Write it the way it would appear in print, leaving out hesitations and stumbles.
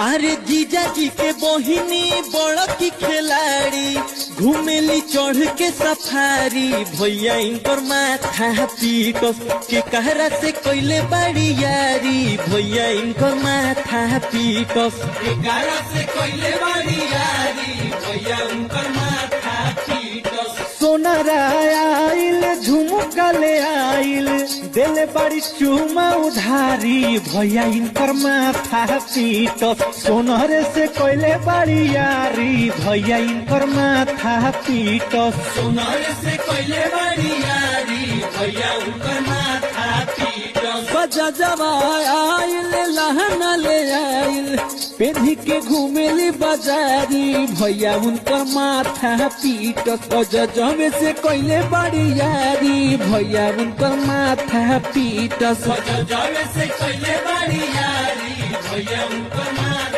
अरे जीजा जी के बहिनी बड़ की खिलाड़ी घूमेली चढ़ के सफारी भैया इनकर माथा पीटस के कहरा से कोइले बड़ी यारी भैया इनकर माथा पीटस के कहरा से कोइले बड़ी यारी भैया इनकर माथा पीटस सोनारा आइल झुमका ले आइल दिल बड़ी चूमा उधारी भैया इनकर माथा पीटस सोनरे से कोइले बड़ी यारी भैया इनकर माथा पीटस सोनरे से कोइले बड़ी यारी भैया इनकर माथा पीटस बजा जवा आइल लहना ले आइल पेढ़ी के घूमेली बाजारी भैया उनकर माथा पीटस जमे से कोइले बड़ी यारी भैया उनकर माथा पीटस जमे से कोइले बड़ी यारी भैया उनकर माथा